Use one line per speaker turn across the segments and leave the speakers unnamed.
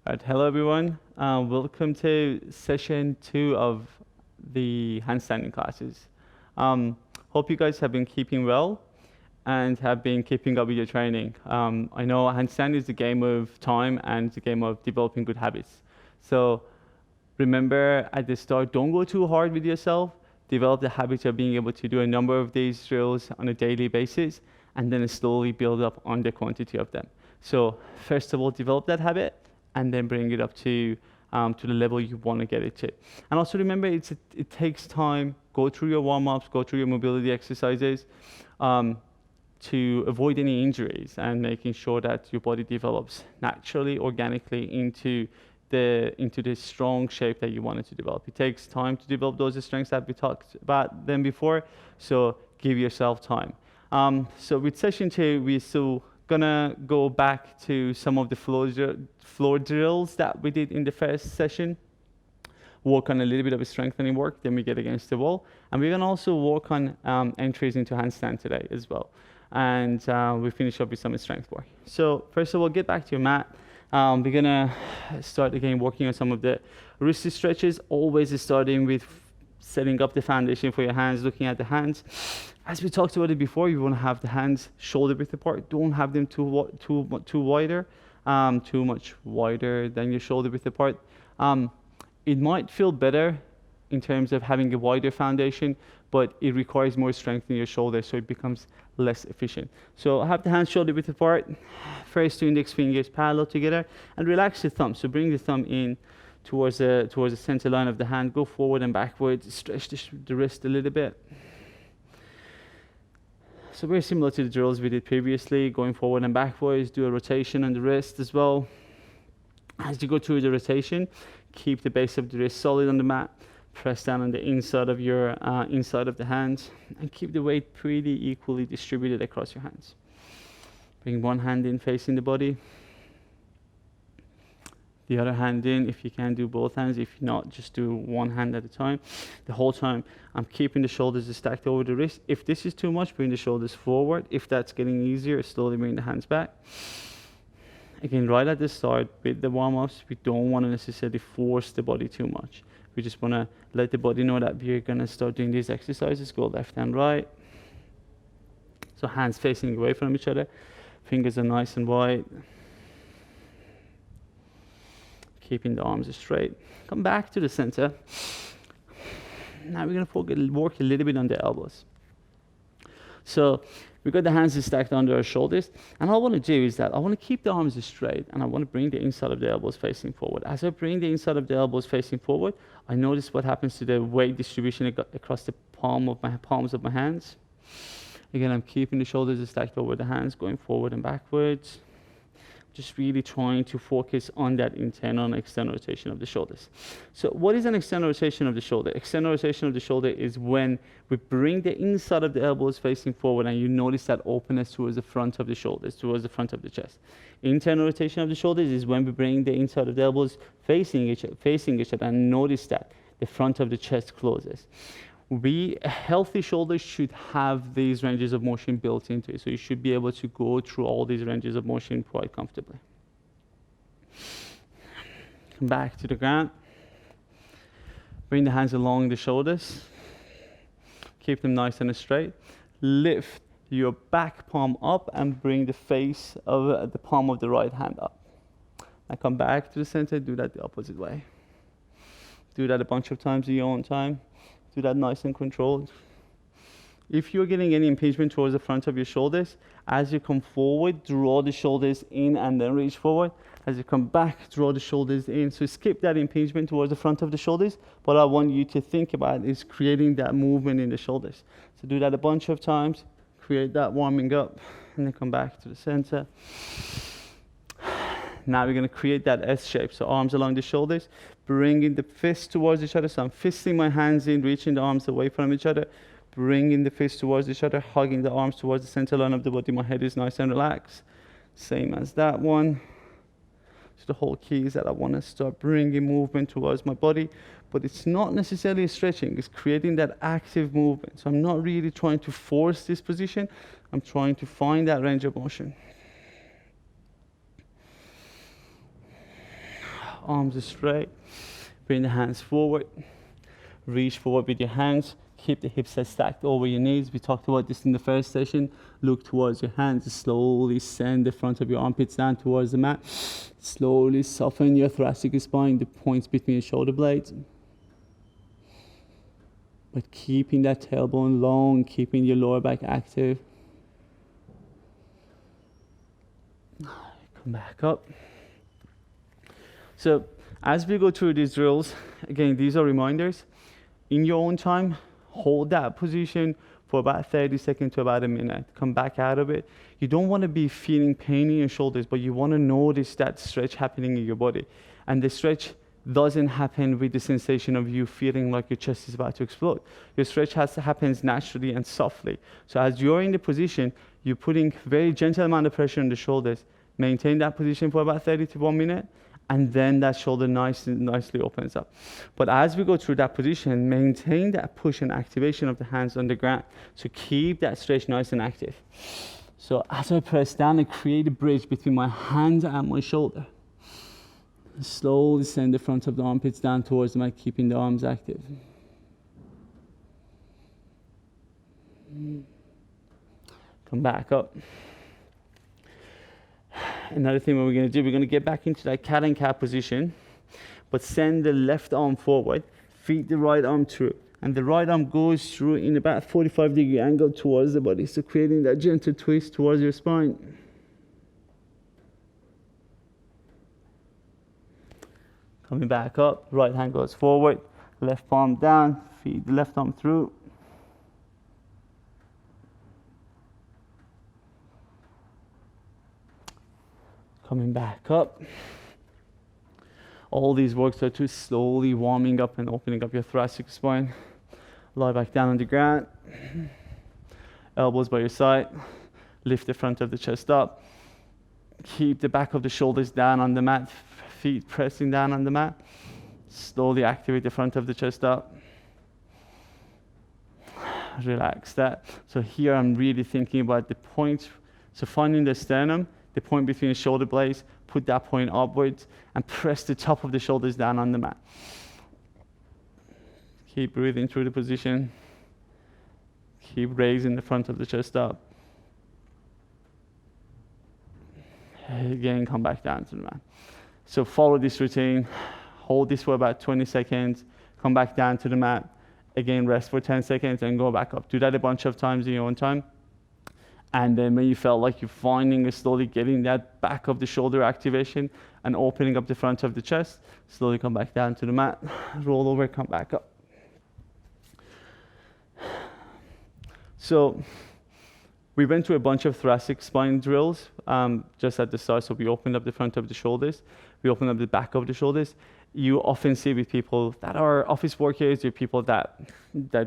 All right, hello everyone. Welcome to session 2 of the handstanding classes. Hope you guys have been keeping well and have been keeping up with your training. I know handstand is a game of time and it's a game of developing good habits. So remember at the start, don't go too hard with yourself. Develop the habit of being able to do a number of these drills on a daily basis and then slowly build up on the quantity of them. So first of all, develop that habit and then bring it up to the level you want to get it to. And also remember, it takes time. Go through your warm-ups, go through your mobility exercises to avoid any injuries and making sure that your body develops naturally, organically into the strong shape that you want it to develop. It takes time to develop those strengths that we talked about them before, so give yourself time. So with session 2, we're still gonna go back to some of the floor drills that we did in the first session, work on a little bit of a strengthening work, then we get against the wall. And we're gonna also work on entries into handstand today as well. And we finish up with some strength work. So first of all, get back to your mat. We're gonna start again working on some of the wrist stretches, always starting with setting up the foundation for your hands, looking at the hands. As we talked about it before, you want to have the hands shoulder width apart. Don't have them too wider, too much wider than your shoulder width apart. It might feel better in terms of having a wider foundation, but it requires more strength in your shoulder, so it becomes less efficient. So have the hands shoulder width apart. First two index fingers parallel together, and relax the thumb. So bring the thumb in towards the center line of the hand. Go forward and backwards. Stretch the wrist a little bit. So very similar to the drills we did previously, going forward and backwards. Do a rotation on the wrist as well. As you go through the rotation, keep the base of the wrist solid on the mat. Press down on the inside of your inside of the hands, and keep the weight pretty equally distributed across your hands. Bring one hand in facing the body. The other hand in, if you can do both hands. If not, just do one hand at a time. The whole time, I'm keeping the shoulders stacked over the wrist. If this is too much, bring the shoulders forward. If that's getting easier, slowly bring the hands back. Again, right at the start, with the warm-ups, we don't want to necessarily force the body too much. We just want to let the body know that we're going to start doing these exercises. Go left and right. So hands facing away from each other. Fingers are nice and wide. Keeping the arms straight. Come back to the center. Now we're going to work a little bit on the elbows. So we've got the hands stacked under our shoulders. And all I want to do is that I want to keep the arms straight, and I want to bring the inside of the elbows facing forward. As I bring the inside of the elbows facing forward, I notice what happens to the weight distribution across the palms of my hands. Again, I'm keeping the shoulders stacked over the hands, going forward and backwards. Just really trying to focus on that internal and external rotation of the shoulders. So what is an external rotation of the shoulder? External rotation of the shoulder is when we bring the inside of the elbows facing forward, and you notice that openness towards the front of the shoulders, towards the front of the chest. Internal rotation of the shoulders is when we bring the inside of the elbows facing each other, and notice that the front of the chest closes. Healthy shoulders should have these ranges of motion built into it. So you should be able to go through all these ranges of motion quite comfortably. Come back to the ground. Bring the hands along the shoulders. Keep them nice and straight. Lift your back palm up and bring the face of the palm of the right hand up. Now come back to the center. Do that the opposite way. Do that a bunch of times in your own time. Do that nice and controlled. If you're getting any impingement towards the front of your shoulders, as you come forward, draw the shoulders in and then reach forward. As you come back, draw the shoulders in. So skip that impingement towards the front of the shoulders. What I want you to think about is creating that movement in the shoulders. So do that a bunch of times. Create that warming up, and then come back to the center. Now we're going to create that S shape. So arms along the shoulders, bringing the fist towards each other. So I'm fisting my hands in, reaching the arms away from each other, bringing the fist towards each other, hugging the arms towards the center line of the body. My head is nice and relaxed. Same as that one. So the whole key is that I want to start bringing movement towards my body, but it's not necessarily stretching. It's creating that active movement. So I'm not really trying to force this position. I'm trying to find that range of motion. arms straight. Bring the hands forward. Reach forward with your hands. Keep the hips stacked over your knees. We talked about this in the first session. Look towards your hands. Slowly send the front of your armpits down towards the mat. Slowly soften your thoracic spine, the points between your shoulder blades. But keeping that tailbone long, keeping your lower back active. Come back up. So as we go through these drills, again, these are reminders. In your own time, hold that position for about 30 seconds to about a minute. Come back out of it. You don't want to be feeling pain in your shoulders, but you want to notice that stretch happening in your body. And the stretch doesn't happen with the sensation of you feeling like your chest is about to explode. Your stretch happens naturally and softly. So as you're in the position, you're putting very gentle amount of pressure on the shoulders. Maintain that position for about 30 to 1 minute, and then that shoulder nicely opens up. But as we go through that position, maintain that push and activation of the hands on the ground. So keep that stretch nice and active. So as I press down, I create a bridge between my hand and my shoulder. Slowly send the front of the armpits down towards the mat, keeping the arms active. Come back up. Another thing what we're going to do, we're going to get back into that cat and cow position, but send the left arm forward, feed the right arm through, and the right arm goes through in about 45-degree angle towards the body, so creating that gentle twist towards your spine. Coming back up, right hand goes forward, left palm down, feed the left arm through. Coming back up. All these works are to slowly warming up and opening up your thoracic spine. Lie back down on the ground. Elbows by your side. Lift the front of the chest up. Keep the back of the shoulders down on the mat. Feet pressing down on the mat. Slowly activate the front of the chest up. Relax that. So here I'm really thinking about the point. So finding the sternum, the point between the shoulder blades, put that point upwards and press the top of the shoulders down on the mat. Keep breathing through the position. Keep raising the front of the chest up. Again, come back down to the mat. So follow this routine. Hold this for about 20 seconds. Come back down to the mat. Again, rest for 10 seconds and go back up. Do that a bunch of times in your own time. And then when you felt like you're finding slowly getting that back of the shoulder activation and opening up the front of the chest, slowly come back down to the mat, roll over, come back up. So we went through a bunch of thoracic spine drills just at the start. So we opened up the front of the shoulders. We opened up the back of the shoulders. You often see with people that are office workers or people that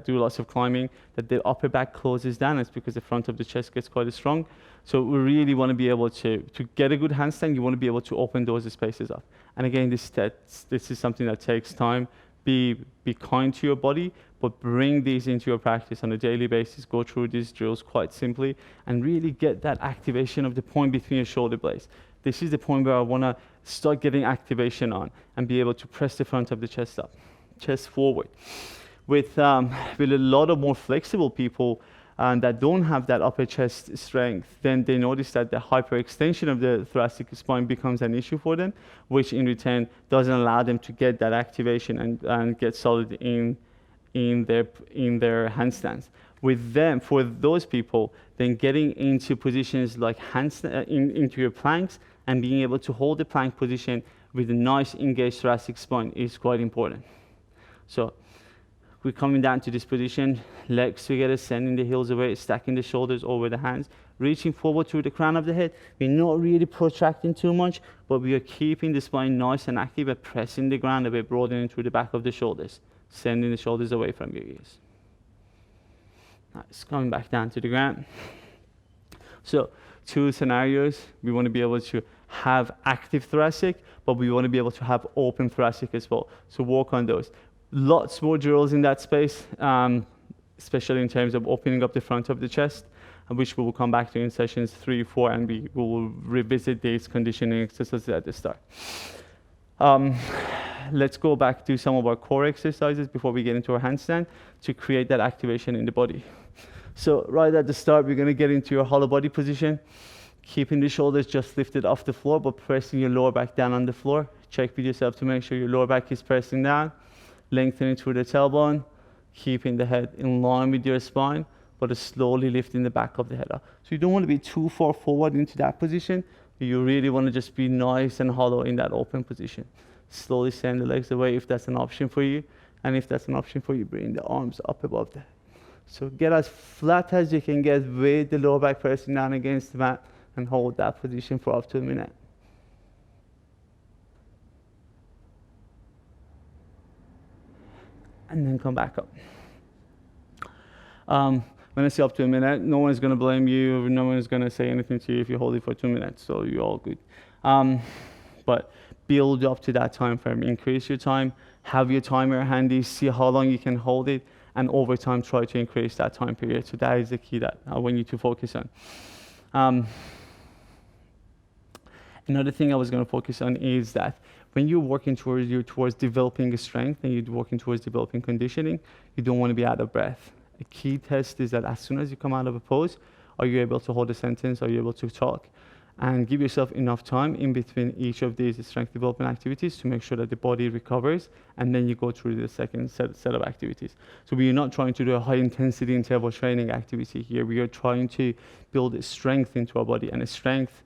do lots of climbing, that the upper back closes down. It's because the front of the chest gets quite strong. So we really want to be able to get a good handstand, you want to be able to open those spaces up. And again, this is something that takes time. Be kind to your body, but bring these into your practice on a daily basis. Go through these drills quite simply and really get that activation of the point between your shoulder blades. This is the point where I want to start getting activation on and be able to press the front of the chest up, chest forward. With a lot of more flexible people that don't have that upper chest strength, then they notice that the hyperextension of the thoracic spine becomes an issue for them, which in return doesn't allow them to get that activation and get solid in their handstands. With them, for those people, then getting into positions like into your planks and being able to hold the plank position with a nice engaged thoracic spine is quite important. So we're coming down to this position, legs together, sending the heels away, stacking the shoulders over the hands, reaching forward through the crown of the head. We're not really protracting too much, but we are keeping the spine nice and active and pressing the ground a bit, broadening through the back of the shoulders, sending the shoulders away from your ears. Nice, coming back down to the ground. So 2 scenarios, we want to be able to have active thoracic, but we want to be able to have open thoracic as well. So work on those. Lots more drills in that space, especially in terms of opening up the front of the chest, which we will come back to in sessions 3, 4, and we will revisit these conditioning exercises at the start. Let's go back to some of our core exercises before we get into our handstand to create that activation in the body. So right at the start, we're going to get into your hollow body position, keeping the shoulders just lifted off the floor, but pressing your lower back down on the floor. Check with yourself to make sure your lower back is pressing down, lengthening through the tailbone, keeping the head in line with your spine, but slowly lifting the back of the head up. So you don't want to be too far forward into that position. You really want to just be nice and hollow in that open position. Slowly send the legs away if that's an option for you. And if that's an option for you, bring the arms up above the head. So get as flat as you can get with the lower back pressing down against the mat and hold that position for up to a minute. And then come back up. When I say up to a minute, no one's going to blame you, no one's going to say anything to you if you hold it for 2 minutes, so you're all good. But build up to that time frame, increase your time, have your timer handy, see how long you can hold it, and over time try to increase that time period. So that is the key that I want you to focus on. Another thing I was going to focus on is that when you're working towards developing a strength and you're working towards developing conditioning, you don't want to be out of breath. A key test is that as soon as you come out of a pose, are you able to hold a sentence? Are you able to talk? And give yourself enough time in between each of these strength development activities to make sure that the body recovers, and then you go through the second set of activities. So we are not trying to do a high intensity interval training activity here. We are trying to build a strength into our body, and a strength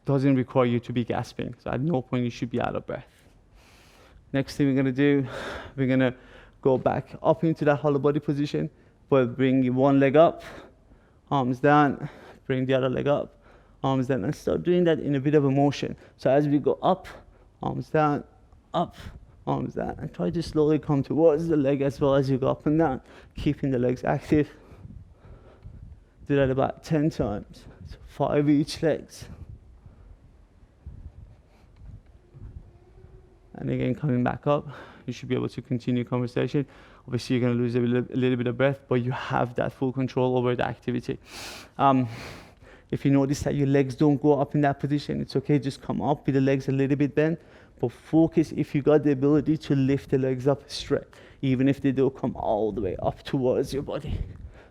doesn't require you to be gasping. So at no point you should be out of breath. Next thing we're going to do, we're going to go back up into that hollow body position, but bring one leg up, arms down, bring the other leg up, arms down, and start doing that in a bit of a motion. So as we go up, arms down, up, arms down, and try to slowly come towards the leg as well as you go up and down, keeping the legs active. Do that about 10 times, so 5 each legs. And again, coming back up, you should be able to continue conversation. Obviously, you're going to lose a little bit of breath, but you have that full control over the activity. If you notice that your legs don't go up in that position, it's okay, just come up with the legs a little bit bent, but focus if you got the ability to lift the legs up straight, even if they don't come all the way up towards your body.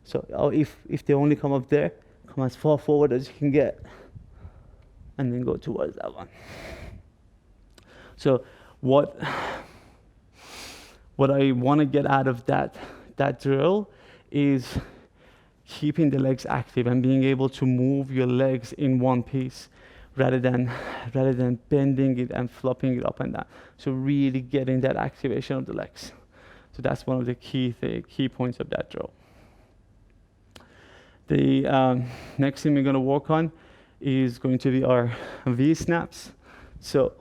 So if they only come up there, come as far forward as you can get, and then go towards that one. So what I want to get out of that drill is keeping the legs active and being able to move your legs in one piece rather than bending it and flopping it up and down. So really getting that activation of the legs. So that's one of the key points of that drill. The next thing we're going to work on is going to be our V snaps. So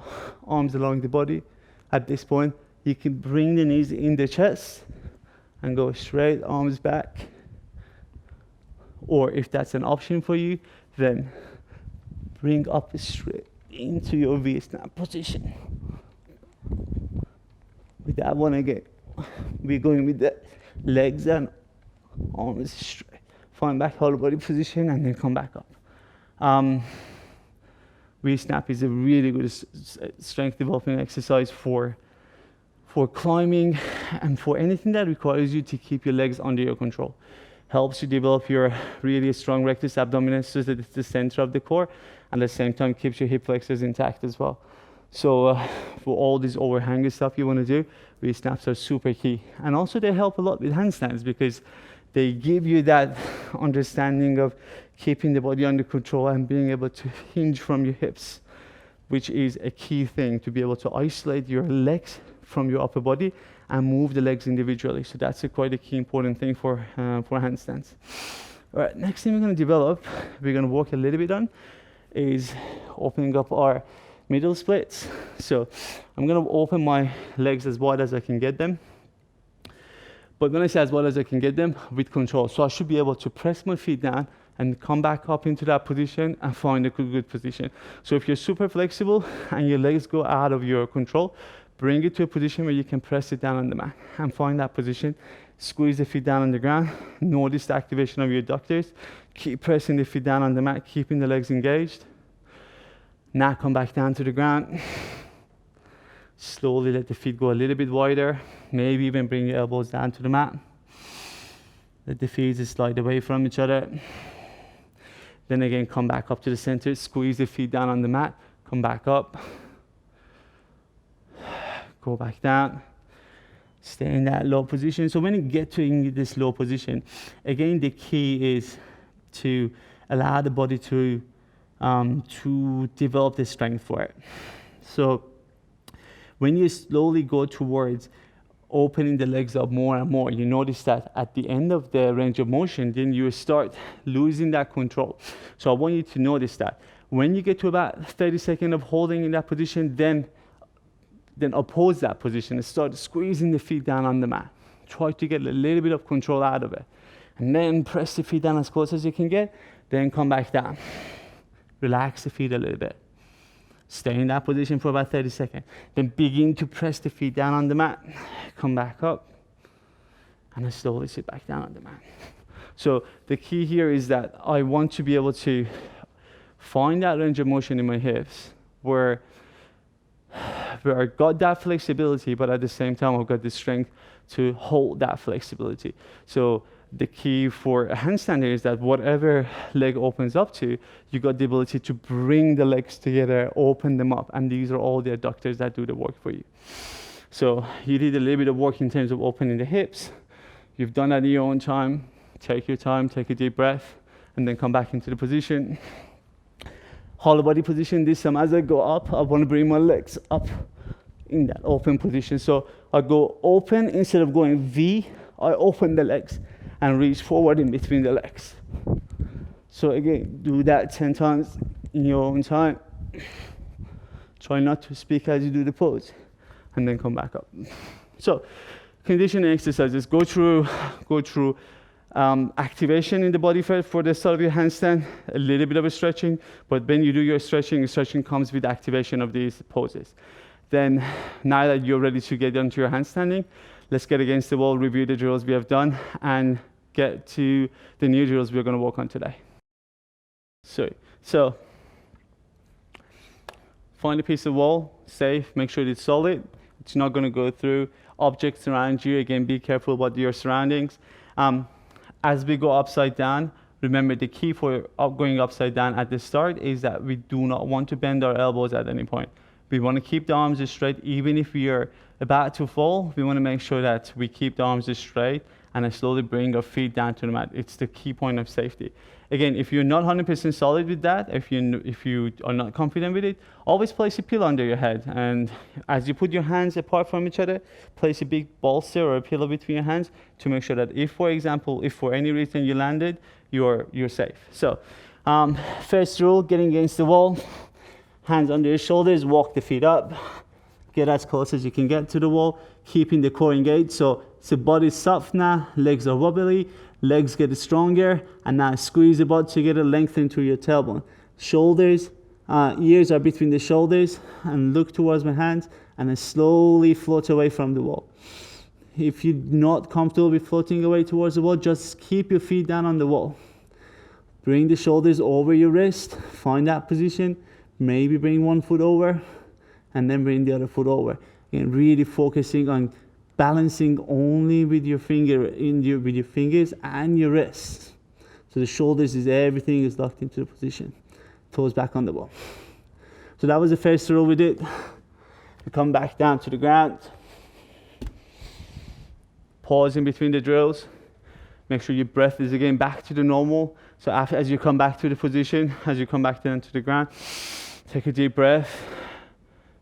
arms along the body. At this point, you can bring the knees in the chest and go straight, arms back. Or if that's an option for you, then bring up straight into your V snap position. With that one again, we're going with the legs and arms straight. Find back hollow body position and then come back up. V snap is a really good strength development exercise for climbing and for anything that requires you to keep your legs under your control. Helps you develop your really strong rectus abdominis so that it's the center of the core, and at the same time keeps your hip flexors intact as well. So for all this overhanging stuff you want to do, V snaps are super key. And also they help a lot with handstands because they give you that understanding of keeping the body under control and being able to hinge from your hips, which is a key thing to be able to isolate your legs from your upper body and move the legs individually. So that's quite a key important thing for handstands. All right, next thing we're going to develop, we're going to work a little bit on, is opening up our middle splits. So I'm going to open my legs as wide as I can get them. But when I say as wide as I can get them, with control. So I should be able to press my feet down and come back up into that position and find a good position. So if you're super flexible and your legs go out of your control, bring it to a position where you can press it down on the mat and find that position. Squeeze the feet down on the ground. Notice the activation of your adductors. Keep pressing the feet down on the mat, keeping the legs engaged. Now come back down to the ground. Slowly let the feet go a little bit wider. Maybe even bring your elbows down to the mat. Let the feet just slide away from each other. Then again, come back up to the center. Squeeze the feet down on the mat. Come back up. Go back down. Stay in that low position. So when you get to this low position, again, the key is to allow the body to develop the strength for it. So when you slowly go towards opening the legs up more and more, you notice that at the end of the range of motion, then you start losing that control. So I want you to notice that when you get to about 30 seconds of holding in that position, then oppose that position and start squeezing the feet down on the mat. Try to get a little bit of control out of it. And then press the feet down as close as you can get, then come back down. Relax the feet a little bit. Stay in that position for about 30 seconds. Then begin to press the feet down on the mat. Come back up. And then slowly sit back down on the mat. So the key here is that I want to be able to find that range of motion in my hips where I got that flexibility, but at the same time I've got the strength to hold that flexibility. So the key for a handstand is that whatever leg opens up to, you got the ability to bring the legs together, open them up, and these are all the adductors that do the work for you. So you did a little bit of work in terms of opening the hips. You've done that in your own time. Take your time, take a deep breath, and then come back into the position. Hollow body position. This time as I go up, I want to bring my legs up in that open position. So I go open instead of going V, I open the legs and reach forward in between the legs. So again, do that 10 times in your own time. Try not to speak as you do the pose, and then come back up. So conditioning exercises, go through activation in the body for the start of your handstand, a little bit of a stretching, but when you do your stretching comes with activation of these poses. Then now that you're ready to get onto your handstanding, let's get against the wall, review the drills we have done, and get to the new drills we're going to work on today. So find a piece of wall, safe, make sure it's solid. It's not going to go through objects around you. Again, be careful about your surroundings. As we go upside down, remember the key for going upside down at the start is that we do not want to bend our elbows at any point. We want to keep the arms straight. Even if we are about to fall, we want to make sure that we keep the arms straight and then slowly bring our feet down to the mat. It's the key point of safety. Again, if you're not 100% solid with that, if you are not confident with it, always place a pillow under your head. And as you put your hands apart from each other, place a big bolster or a pillow between your hands to make sure that if, for example, if for any reason you landed, you're safe. So first rule, getting against the wall, hands under your shoulders, walk the feet up, get as close as you can get to the wall, keeping the core engaged. So body's soft now, legs are wobbly, legs get stronger, and now squeeze the butt together, lengthen to your tailbone. Shoulders, ears are between the shoulders, and look towards my hands, and then slowly float away from the wall. If you're not comfortable with floating away towards the wall, just keep your feet down on the wall. Bring the shoulders over your wrist, find that position, maybe bring one foot over, and then bring the other foot over. Again, really focusing on balancing only with your with your fingers and your wrists. So the shoulders everything is locked into the position. Toes back on the wall. So that was the first rule we did. We come back down to the ground. Pause in between the drills. Make sure your breath is again back to the normal. So as you come back to the position, as you come back down to the ground, take a deep breath.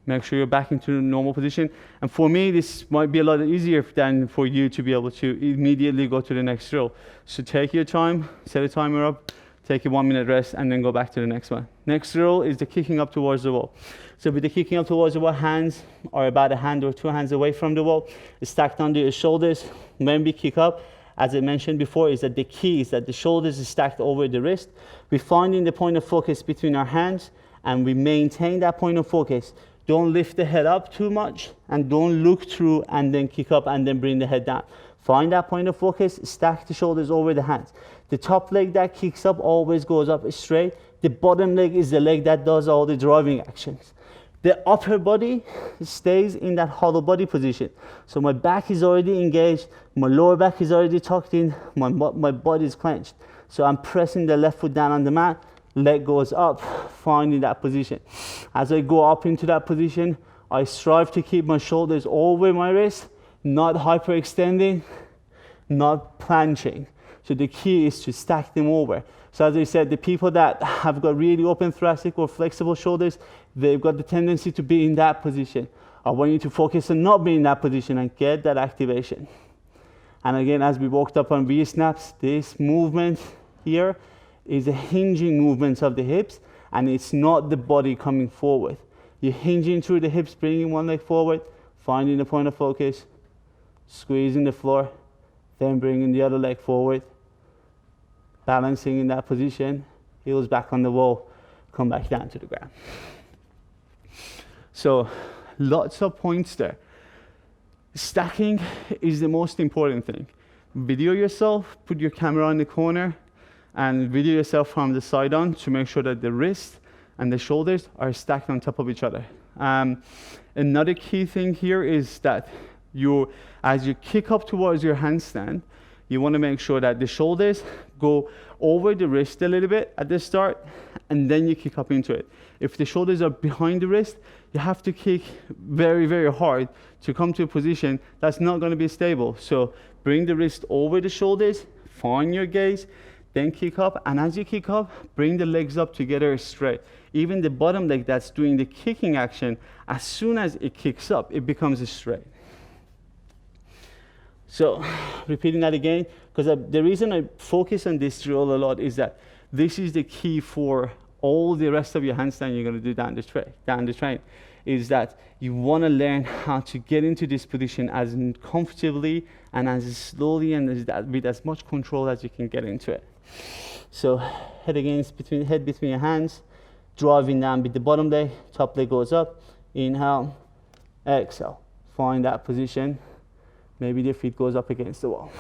Make sure you're back into the normal position. And for me, this might be a lot easier than for you to be able to immediately go to the next drill. So take your time, set a timer up, take a 1 minute rest, and then go back to the next one. Next drill is the kicking up towards the wall. So with the kicking up towards the wall, hands are about a hand or two hands away from the wall, stacked under your shoulders. When we kick up, as I mentioned before, is that the key is that the shoulders is stacked over the wrist. We're finding the point of focus between our hands, and we maintain that point of focus. Don't lift the head up too much, and don't look through and then kick up and then bring the head down. Find that point of focus, stack the shoulders over the hands. The top leg that kicks up always goes up straight. The bottom leg is the leg that does all the driving actions.
The upper body stays in that hollow body position. So my back is already engaged, my lower back is already tucked in, my body is clenched. So I'm pressing the left foot down on the mat, leg goes up, finding that position. As I go up into that position, I strive to keep my shoulders over my wrist, not hyperextending, not planching. So the key is to stack them over. So as I said, the people that have got really open thoracic or flexible shoulders, they've got the tendency to be in that position. I want you to focus on not being in that position and get that activation. And again, as we walked up on V-snaps, this movement here is a hinging movement of the hips, and it's not the body coming forward. You're hinging through the hips, bringing one leg forward, finding the point of focus, squeezing the floor, then bringing the other leg forward, balancing in that position, heels back on the wall, come back down to the ground. So lots of points there. Stacking is the most important thing. Video yourself, put your camera in the corner, and video yourself from the side on to make sure that the wrist and the shoulders are stacked on top of each other. Another key thing here is that as you kick up towards your handstand, you want to make sure that the shoulders go over the wrist a little bit at the start, and then you kick up into it. If the shoulders are behind the wrist, you have to kick very, very hard to come to a position that's not going to be stable. So bring the wrist over the shoulders, find your gaze, then kick up, and as you kick up, bring the legs up together straight. Even the bottom leg that's doing the kicking action, as soon as it kicks up, it becomes straight. So, repeating that again, because the reason I focus on this drill a lot is that this is the key for all the rest of your handstand you're going to do down the train, is that you want to learn how to get into this position as comfortably and as slowly and with as much control as you can get into it. So, head between your hands, driving down with the bottom leg, top leg goes up, inhale, exhale, find that position. Maybe the feet goes up against the wall.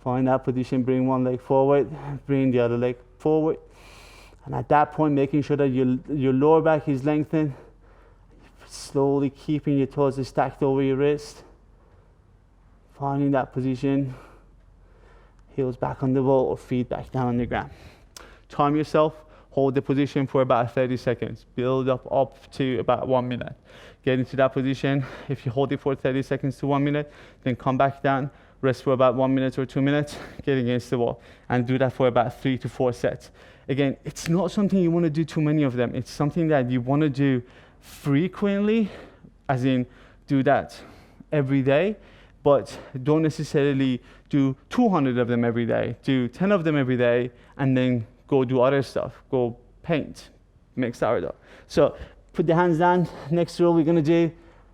Find that position, bring one leg forward, bring the other leg forward. And at that point, making sure that your lower back is lengthened, slowly keeping your toes stacked over your wrist. Finding that position, heels back on the wall or feet back down on the ground. Time yourself, hold the position for about 30 seconds. Build up to about 1 minute. Get into that position. If you hold it for 30 seconds to 1 minute, then come back down, rest for about 1 minute or 2 minutes, get against the wall, and do that for about 3 to 4 sets. Again, it's not something you want to do too many of them. It's something that you want to do frequently, as in do that every day, but don't necessarily do 200 of them every day. Do 10 of them every day, and then go do other stuff. Go paint, make sourdough. So put the hands down. Next drill we're going to do,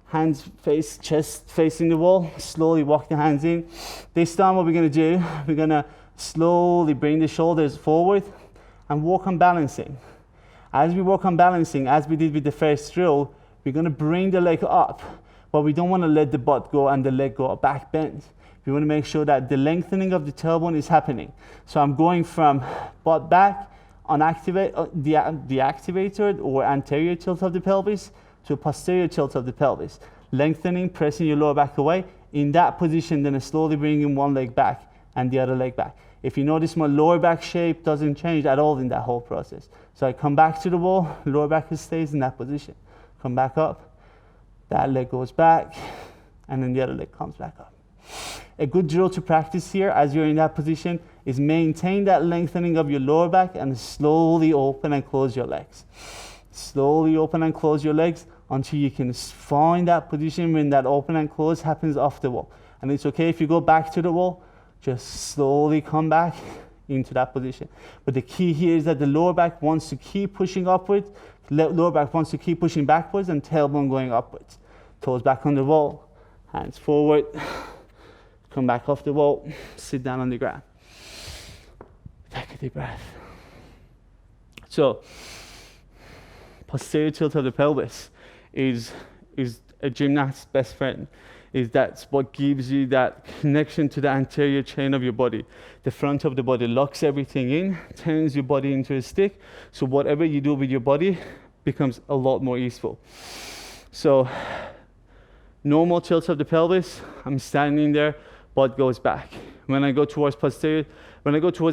hands face, chest facing the wall. Slowly walk the hands in. This time what we're going to do, we're going to slowly bring the shoulders forward and walk on balancing. As we walk on balancing, as we did with the first drill, we're going to bring the leg up, but we don't want to let the butt go and the leg go back bent. We want to make sure that the lengthening of the tailbone is happening. So I'm going from butt back on the activator or anterior tilt of the pelvis to posterior tilt of the pelvis. Lengthening, pressing your lower back away. In that position, then slowly bringing one leg back and the other leg back. If you notice, my lower back shape doesn't change at all in that whole process. So I come back to the wall, lower back stays in that position. Come back up, that leg goes back, and then the other leg comes back up. A good drill to practice here as you're in that position is maintain that lengthening of your lower back and slowly open and close your legs. Slowly open and close your legs until you can find that position when that open and close happens off the wall. And it's okay if you go back to the wall, just slowly come back into that position. But the key here is that the lower back wants to keep pushing upwards, lower back wants to keep pushing backwards, and tailbone going upwards. Toes back on the wall, hands forward, come back off the wall, sit down on the ground. Take a deep breath. So, posterior tilt of the pelvis is a gymnast's best friend. That's what gives you that connection to the anterior chain of your body. The front of the body locks everything in, turns your body into a stick. So whatever you do with your body becomes a lot more easeful. So normal tilt of the pelvis, I'm standing there, butt goes back. When I go towards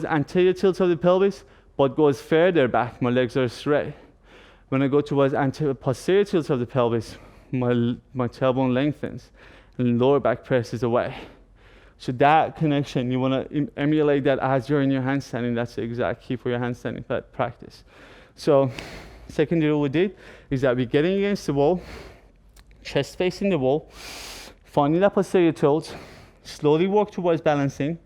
anterior tilt of the pelvis, butt goes further back, my legs are straight. When I go towards posterior tilt of the pelvis, my tailbone lengthens and lower back presses away. So that connection, you want to emulate that as you're in your handstanding. That's the exact key for your handstanding practice. So second drill we did is that we're getting against the wall, chest facing the wall, finding that posterior tilt, slowly walk towards balancing.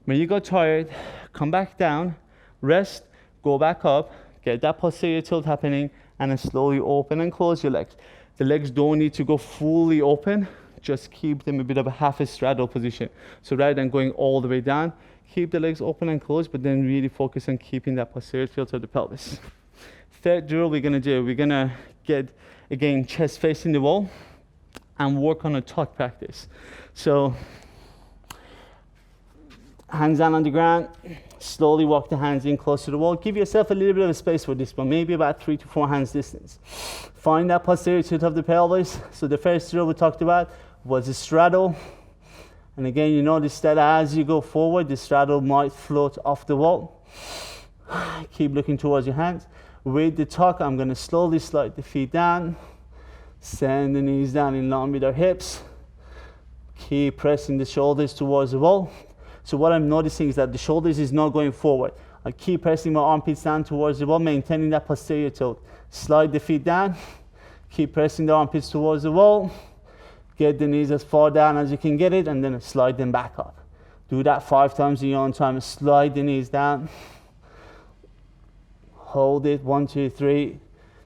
When you got tired, come back down, rest, go back up, get that posterior tilt happening, and then slowly open and close your legs. The legs don't need to go fully open, just keep them a bit of a half a straddle position. So rather than going all the way down, keep the legs open and closed, but then really focus on keeping that posterior tilt of the pelvis. Third drill we're gonna do, we're gonna get, again, chest facing the wall and work on a tuck practice. So hands down on the ground, slowly walk the hands in close to the wall. Give yourself a little bit of a space for this one, maybe about 3 to 4 hands distance. Find that posterior tilt of the pelvis. So the first drill we talked about was a straddle. And again, you notice that as you go forward, the straddle might float off the wall. Keep looking towards your hands. With the tuck, I'm going to slowly slide the feet down, send the knees down in line with our hips. Keep pressing the shoulders towards the wall. So what I'm noticing is that the shoulders is not going forward. I keep pressing my armpits down towards the wall, maintaining that posterior tilt. Slide the feet down, keep pressing the armpits towards the wall. Get the knees as far down as you can get it, and then slide them back up. Do that 5 times in your own time. Slide the knees down. Hold it, 1, 2, 3.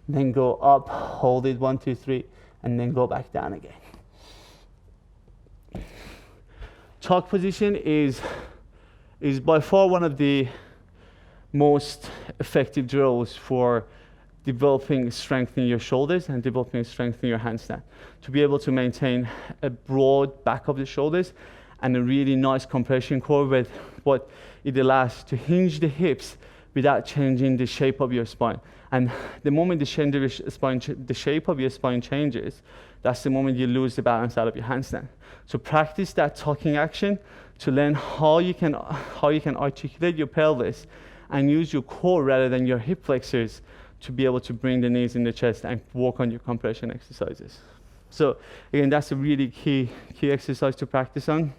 Then go up, hold it, 1, 2, 3, and then go back down again. Tuck position is by far one of the most effective drills for developing strength in your shoulders and developing strength in your handstand. To be able to maintain a broad back of the shoulders and a really nice compression core with what it allows to hinge the hips without changing the shape of your spine. And the moment the shape of your spine changes, that's the moment you lose the balance out of your handstand. So practice that tucking action to learn how you can articulate your pelvis and use your core rather than your hip flexors to be able to bring the knees in the chest and work on your compression exercises. So again, that's a really key exercise to practice on.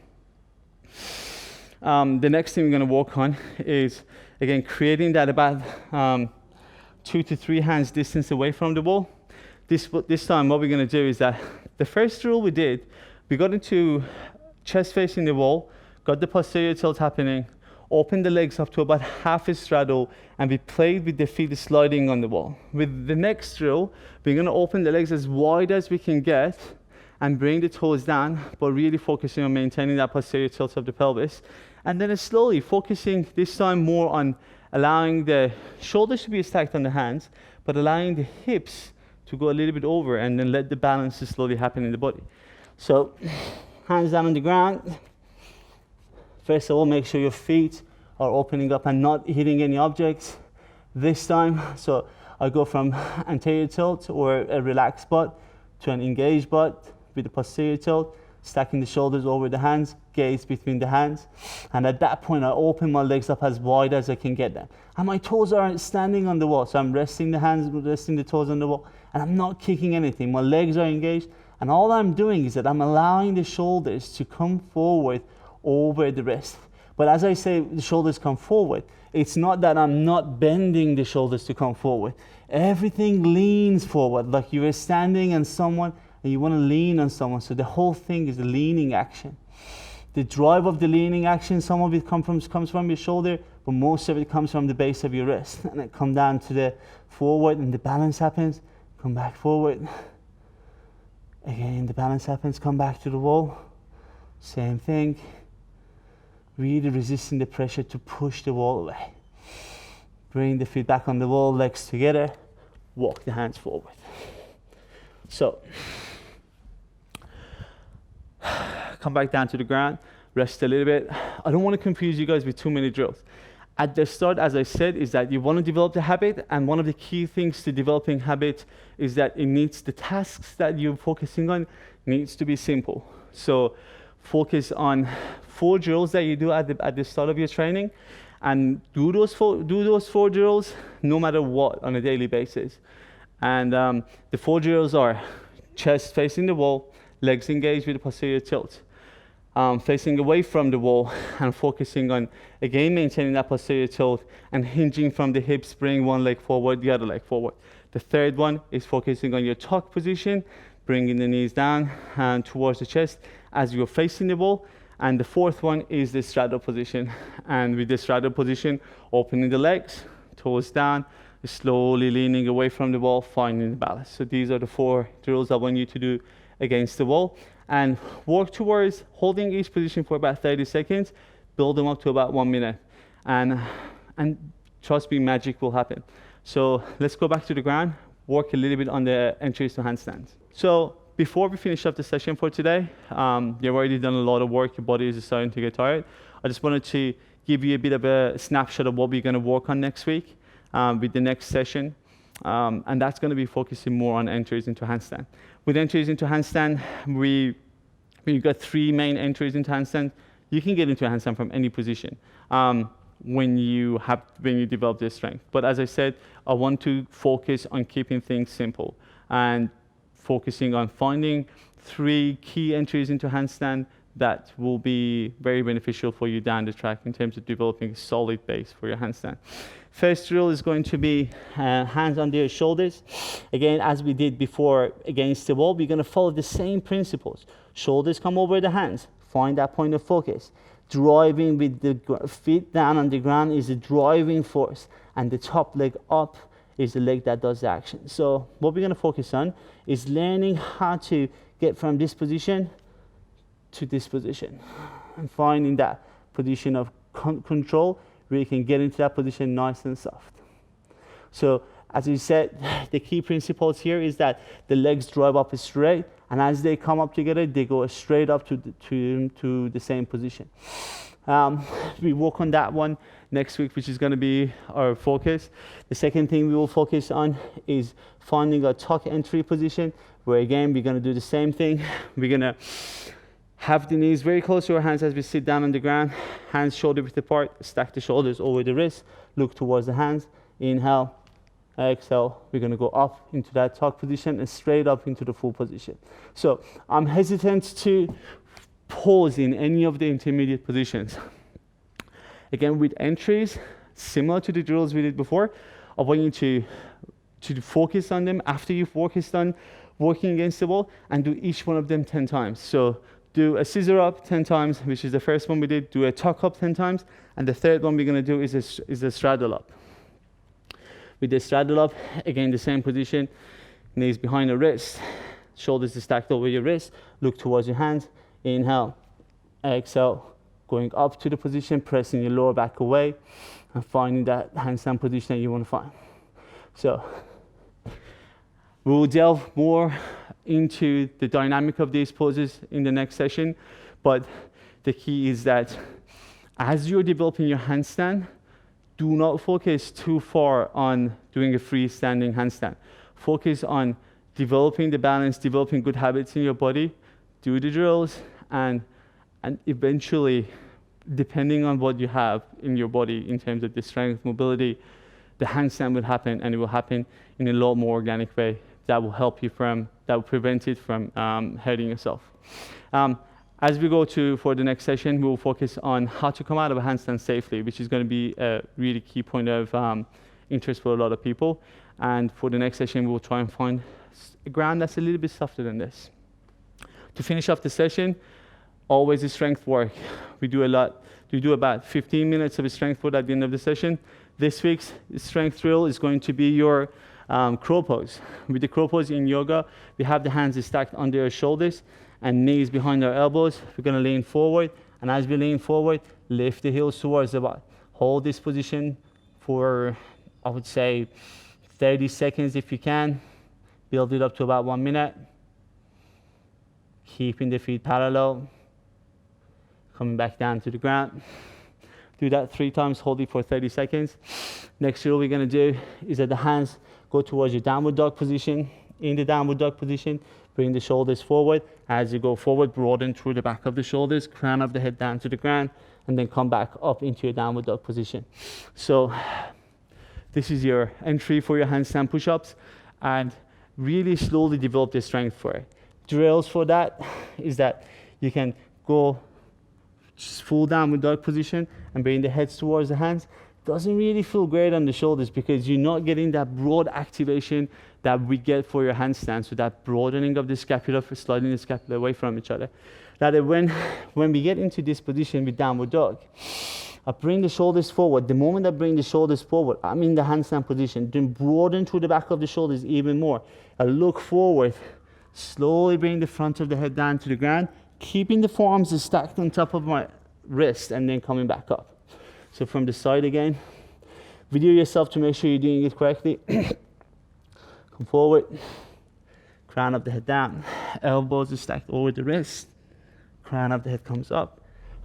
The next thing we're going to work on is, again, creating that about 2 to 3 hands distance away from the wall. This time what we're going to do is that the first drill we did, we got into chest facing the wall, got the posterior tilt happening, opened the legs up to about half a straddle, and we played with the feet sliding on the wall. With the next drill, we're going to open the legs as wide as we can get and bring the toes down, but really focusing on maintaining that posterior tilt of the pelvis. And then slowly focusing this time more on allowing the shoulders to be stacked on the hands, but allowing the hips to go a little bit over, and then let the balance slowly happen in the body. So hands down on the ground. First of all, make sure your feet are opening up and not hitting any objects. This time, so I go from anterior tilt or a relaxed butt to an engaged butt with the posterior tilt, stacking the shoulders over the hands, gaze between the hands. And at that point, I open my legs up as wide as I can get them. And my toes are standing on the wall. So I'm resting the hands, resting the toes on the wall, and I'm not kicking anything. My legs are engaged. And all I'm doing is that I'm allowing the shoulders to come forward over the wrist. But as I say, the shoulders come forward, it's not that I'm not bending the shoulders to come forward. Everything leans forward, like you are standing on someone and you want to lean on someone. So the whole thing is the leaning action. The drive of the leaning action, some of it comes from your shoulder, but most of it comes from the base of your wrist. And it comes down to the forward, and the balance happens, come back forward. Again, the balance happens, come back to the wall. Same thing. Really resisting the pressure to push the wall away. Bring the feet back on the wall, legs together, walk the hands forward. So, come back down to the ground, rest a little bit. I don't want to confuse you guys with too many drills. At the start, as I said, is that you want to develop the habit, and one of the key things to developing habit is that the tasks that you're focusing on needs to be simple. So focus on 4 drills that you do at the start of your training, and do those four drills no matter what on a daily basis. And the 4 drills are chest facing the wall, legs engaged with the posterior tilt, facing away from the wall and focusing on, again, maintaining that posterior tilt and hinging from the hips, bring one leg forward, the other leg forward. The third one is focusing on your tuck position, bringing the knees down and towards the chest as you're facing the wall. And the fourth one is the straddle position. And with the straddle position, opening the legs, toes down, slowly leaning away from the wall, finding the balance. So these are the 4 drills I want you to do against the wall. And work towards holding each position for about 30 seconds, build them up to about 1 minute. And trust me, magic will happen. So let's go back to the ground, work a little bit on the entries to handstands. So before we finish up the session for today, you've already done a lot of work, your body is starting to get tired. I just wanted to give you a bit of a snapshot of what we're going to work on next week with the next session. And that's going to be focusing more on entries into handstand. With entries into handstand, we've got 3 main entries into handstand. You can get into a handstand from any position when you develop this strength. But as I said, I want to focus on keeping things simple and focusing on finding 3 key entries into handstand that will be very beneficial for you down the track in terms of developing a solid base for your handstand. First drill is going to be hands under your shoulders. Again, as we did before against the wall, we're going to follow the same principles. Shoulders come over the hands. Find that point of focus. Driving with the feet down on the ground is the driving force, and the top leg up is the leg that does the action. So what we're going to focus on is learning how to get from this position to this position and finding that position of control where you can get into that position nice and soft. So as we said, the key principles here is that the legs drive up straight, and as they come up together, they go straight up to the same position. We work on that one next week, which is going to be our focus. The second thing we will focus on is finding a tuck entry position, where again, we're going to do the same thing. We're going to have the knees very close to our hands as we sit down on the ground, hands shoulder width apart, stack the shoulders over the wrists, look towards the hands, inhale, exhale. We're going to go up into that tuck position and straight up into the full position. So I'm hesitant to pause in any of the intermediate positions. Again, with entries, similar to the drills we did before, I want you to focus on them after you've focused on working against the wall, and do each one of them 10 times. So do a scissor up 10 times, which is the first one we did. Do a tuck up 10 times. And the third one we're going to do is a straddle up. With the straddle up, again, the same position. Knees behind the wrist. Shoulders are stacked over your wrist. Look towards your hands. Inhale. Exhale. Going up to the position, pressing your lower back away, and finding that handstand position that you want to find. So we will delve more into the dynamic of these poses in the next session, but the key is that as you're developing your handstand, do not focus too far on doing a freestanding handstand. Focus on developing the balance, developing good habits in your body, do the drills, and eventually, depending on what you have in your body in terms of the strength, mobility, the handstand will happen, and it will happen in a lot more organic way that will help you that will prevent it from hurting yourself. As we go for the next session, we will focus on how to come out of a handstand safely, which is going to be a really key point of interest for a lot of people. And for the next session, we will try and find a ground that's a little bit softer than this. To finish off the session, always is strength work. We do about 15 minutes of strength work at the end of the session. This week's strength drill is going to be your crow pose. With the crow pose in yoga, we have the hands stacked under our shoulders and knees behind our elbows. We're going to lean forward, and as we lean forward, lift the heels towards the butt. Hold this position for, I would say, 30 seconds if you can. Build it up to about 1 minute. Keeping the feet parallel. Coming back down to the ground. Do that 3 times, hold it for 30 seconds. Next drill we're gonna do is that the hands go towards your downward dog position. In the downward dog position, bring the shoulders forward. As you go forward, broaden through the back of the shoulders, crown of the head down to the ground, and then come back up into your downward dog position. So this is your entry for your handstand push-ups, and really slowly develop the strength for it. Drills for that is that you can go full downward dog position and bring the heads towards the hands. Doesn't really feel great on the shoulders because you're not getting that broad activation that we get for your handstand. So that broadening of the scapula, for sliding the scapula away from each other. That when we get into this position with downward dog, I bring the shoulders forward. The moment I bring the shoulders forward, I'm in the handstand position. Then broaden through the back of the shoulders even more. I look forward, slowly bring the front of the head down to the ground, keeping the forearms stacked on top of my wrist, and then coming back up. So from the side again, video yourself to make sure you're doing it correctly. Come forward, crown of the head down, elbows are stacked over the wrist, crown of the head comes up.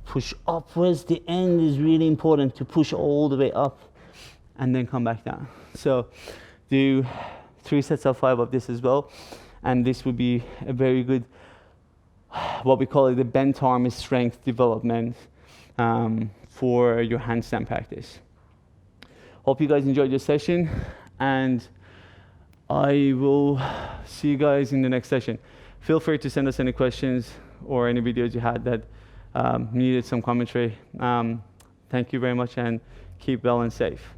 Push upwards, the end is really important to push all the way up and then come back down. So do 3 sets of 5 of this as well. And this would be a very good, what we call it, the bent arm strength development for your handstand practice. Hope you guys enjoyed this session, and I will see you guys in the next session. Feel free to send us any questions or any videos you had that needed some commentary. Thank you very much, and keep well and safe.